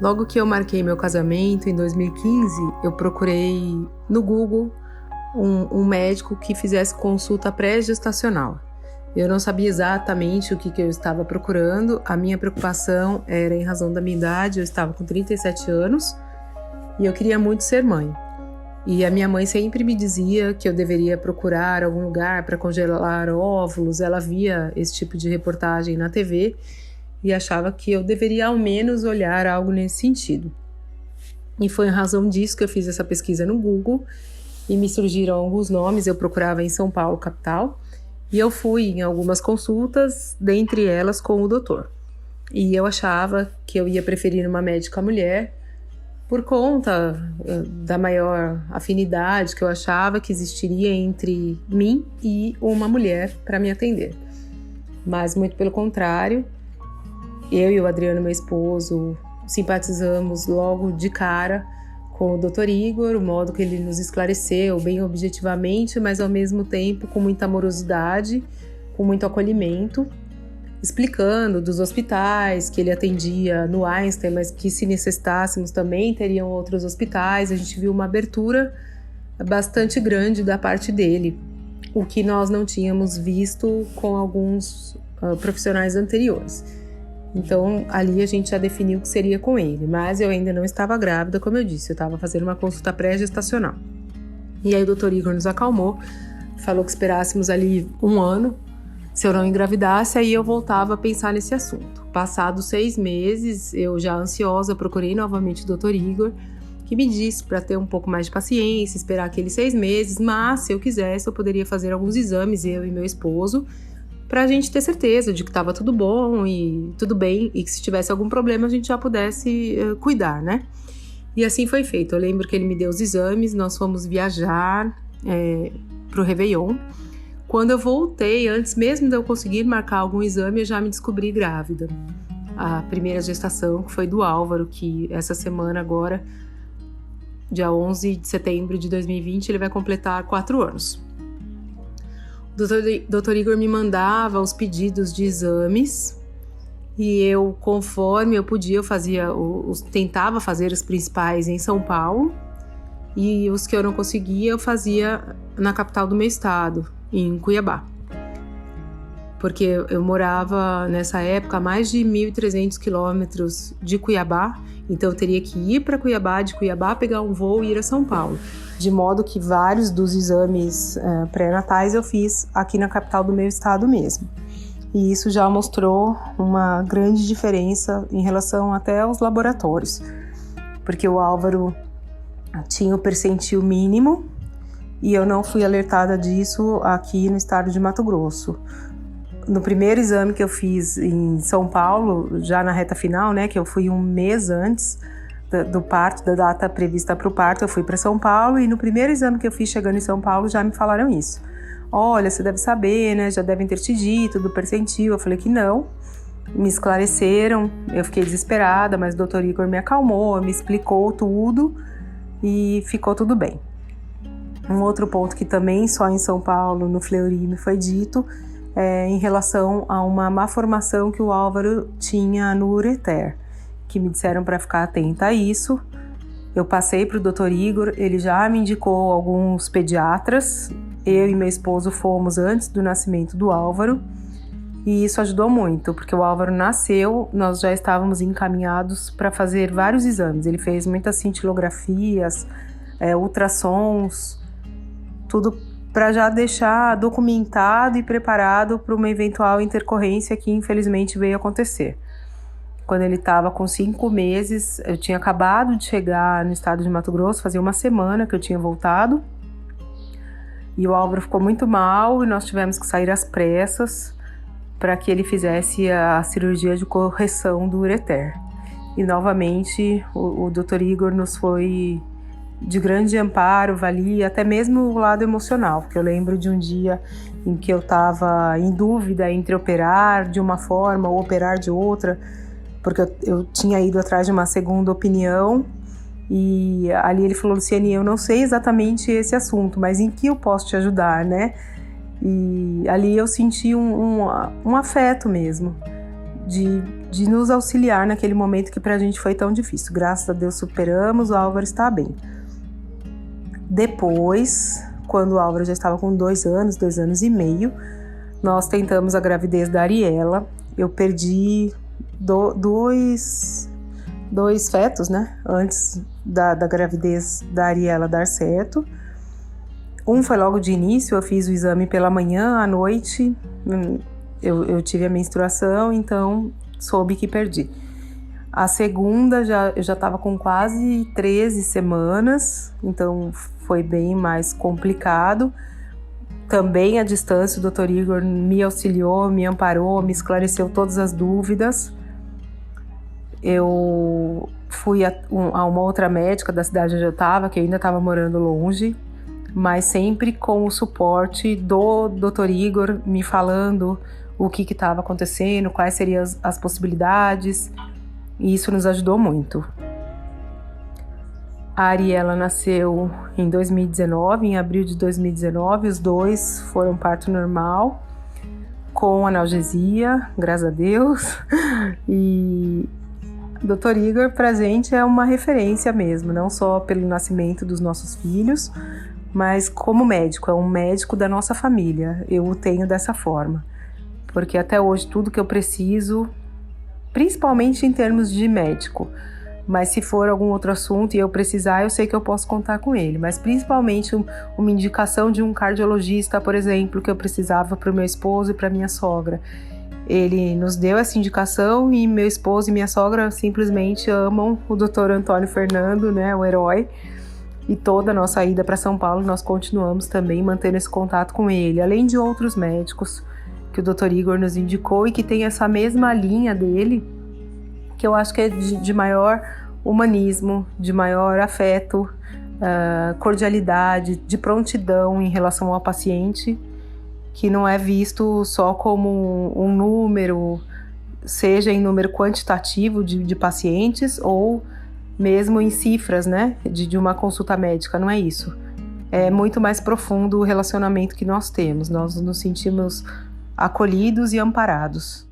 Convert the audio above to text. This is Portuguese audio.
Logo que eu marquei meu casamento, em 2015, eu procurei no Google um médico que fizesse consulta pré-gestacional. Eu não sabia exatamente o que eu estava procurando. A minha preocupação era em razão da minha idade. Eu estava com 37 anos e eu queria muito ser mãe. E a minha mãe sempre me dizia que eu deveria procurar algum lugar para congelar óvulos. Ela via esse tipo de reportagem na TV e achava que eu deveria ao menos olhar algo nesse sentido. E foi em razão disso que eu fiz essa pesquisa no Google e me surgiram alguns nomes. Eu procurava em São Paulo, capital, e eu fui em algumas consultas, dentre elas com o doutor. E eu achava que eu ia preferir uma médica mulher por conta da maior afinidade que eu achava que existiria entre mim e uma mulher para me atender. Mas muito pelo contrário, eu e o Adriano, meu esposo, simpatizamos logo de cara com o Dr. Igor, o modo que ele nos esclareceu, bem objetivamente, mas ao mesmo tempo com muita amorosidade, com muito acolhimento, explicando dos hospitais que ele atendia no Einstein, mas que se necessitássemos também teriam outros hospitais. A gente viu uma abertura bastante grande da parte dele, o que nós não tínhamos visto com alguns profissionais anteriores. Então, ali a gente já definiu o que seria com ele, mas eu ainda não estava grávida, como eu disse, eu estava fazendo uma consulta pré-gestacional. E aí o Dr. Igor nos acalmou, falou que esperássemos ali 1 ano, se eu não engravidasse, aí eu voltava a pensar nesse assunto. Passados 6 meses, eu já ansiosa, procurei novamente o Dr. Igor, que me disse para ter um pouco mais de paciência, esperar aqueles 6 meses, mas se eu quisesse, eu poderia fazer alguns exames, eu e meu esposo, para a gente ter certeza de que estava tudo bom e tudo bem, e que se tivesse algum problema a gente já pudesse cuidar, né? E assim foi feito. Eu lembro que ele me deu os exames, nós fomos viajar para o Réveillon. Quando eu voltei, antes mesmo de eu conseguir marcar algum exame, eu já me descobri grávida. A primeira gestação, que foi do Álvaro, que essa semana agora, dia 11 de setembro de 2020, ele vai completar 4 anos. O Dr. Igor me mandava os pedidos de exames e eu, conforme eu podia, eu fazia, tentava fazer os principais em São Paulo e os que eu não conseguia eu fazia na capital do meu estado, em Cuiabá. Porque eu morava nessa época a mais de 1.300 quilômetros de Cuiabá, então eu teria que ir para Cuiabá, de Cuiabá pegar um voo e ir a São Paulo. De modo que vários dos exames pré-natais eu fiz aqui na capital do meu estado mesmo. E isso já mostrou uma grande diferença em relação até aos laboratórios. Porque o Álvaro tinha o percentil mínimo e eu não fui alertada disso aqui no estado de Mato Grosso. No primeiro exame que eu fiz em São Paulo, já na reta final, né, que eu fui 1 mês antes do parto, da data prevista para o parto, eu fui para São Paulo e no primeiro exame que eu fiz chegando em São Paulo já me falaram isso. Olha, você deve saber, né, já devem ter te dito do percentil. Eu falei que não, me esclareceram, eu fiquei desesperada, mas o Dr. Igor me acalmou, me explicou tudo e ficou tudo bem. Um outro ponto que também só em São Paulo, no Fleury, me foi dito em relação a uma má formação que o Álvaro tinha no ureter, que me disseram para ficar atenta a isso. Eu passei para o Dr. Igor, ele já me indicou alguns pediatras, eu e meu esposo fomos antes do nascimento do Álvaro, e isso ajudou muito, porque o Álvaro nasceu, nós já estávamos encaminhados para fazer vários exames. Ele fez muitas cintilografias, ultrassons, tudo para já deixar documentado e preparado para uma eventual intercorrência que infelizmente veio acontecer. Quando ele estava com 5 meses, eu tinha acabado de chegar no estado de Mato Grosso, fazia 1 semana que eu tinha voltado, e o Álvaro ficou muito mal e nós tivemos que sair às pressas para que ele fizesse a cirurgia de correção do ureter. E novamente o Dr. Igor nos foi de grande amparo, valia até mesmo o lado emocional, porque eu lembro de um dia em que eu estava em dúvida entre operar de uma forma ou operar de outra, porque eu tinha ido atrás de uma segunda opinião, e ali ele falou: Luciane, eu não sei exatamente esse assunto, mas em que eu posso te ajudar, né? E ali eu senti um afeto mesmo, de nos auxiliar naquele momento que pra gente foi tão difícil. Graças a Deus superamos, o Álvaro está bem. Depois, quando o Álvaro já estava com 2 anos e meio, nós tentamos a gravidez da Ariela. Eu perdi dois fetos, né? Antes da gravidez da Ariela dar certo. Um foi logo de início, eu fiz o exame pela manhã, à noite eu tive a menstruação, então soube que perdi. A segunda, eu já estava com quase 13 semanas, então foi bem mais complicado. Também à distância, o Dr. Igor me auxiliou, me amparou, me esclareceu todas as dúvidas. Eu fui a uma outra médica da cidade onde eu estava, que eu ainda estava morando longe, mas sempre com o suporte do Dr. Igor me falando o que estava acontecendo, quais seriam as possibilidades, e isso nos ajudou muito. A Ariela nasceu em 2019, em abril de 2019, os 2 foram parto normal, com analgesia, graças a Deus, e o Dr. Igor pra gente é uma referência mesmo, não só pelo nascimento dos nossos filhos, mas como médico, é um médico da nossa família, eu o tenho dessa forma, porque até hoje tudo que eu preciso, principalmente em termos de médico, mas se for algum outro assunto e eu precisar, eu sei que eu posso contar com ele, mas principalmente uma indicação de um cardiologista, por exemplo, que eu precisava para o meu esposo e para minha sogra. Ele nos deu essa indicação e meu esposo e minha sogra simplesmente amam o Dr. Antônio Fernando, né, o herói, e toda a nossa ida para São Paulo nós continuamos também mantendo esse contato com ele, além de outros médicos que o Dr. Igor nos indicou e que tem essa mesma linha dele, que eu acho que é de maior humanismo, de maior afeto, cordialidade, de prontidão em relação ao paciente, que não é visto só como um número, seja em número quantitativo de pacientes ou mesmo em cifras, né, de uma consulta médica, não é isso. É muito mais profundo o relacionamento que nós temos, nós nos sentimos acolhidos e amparados.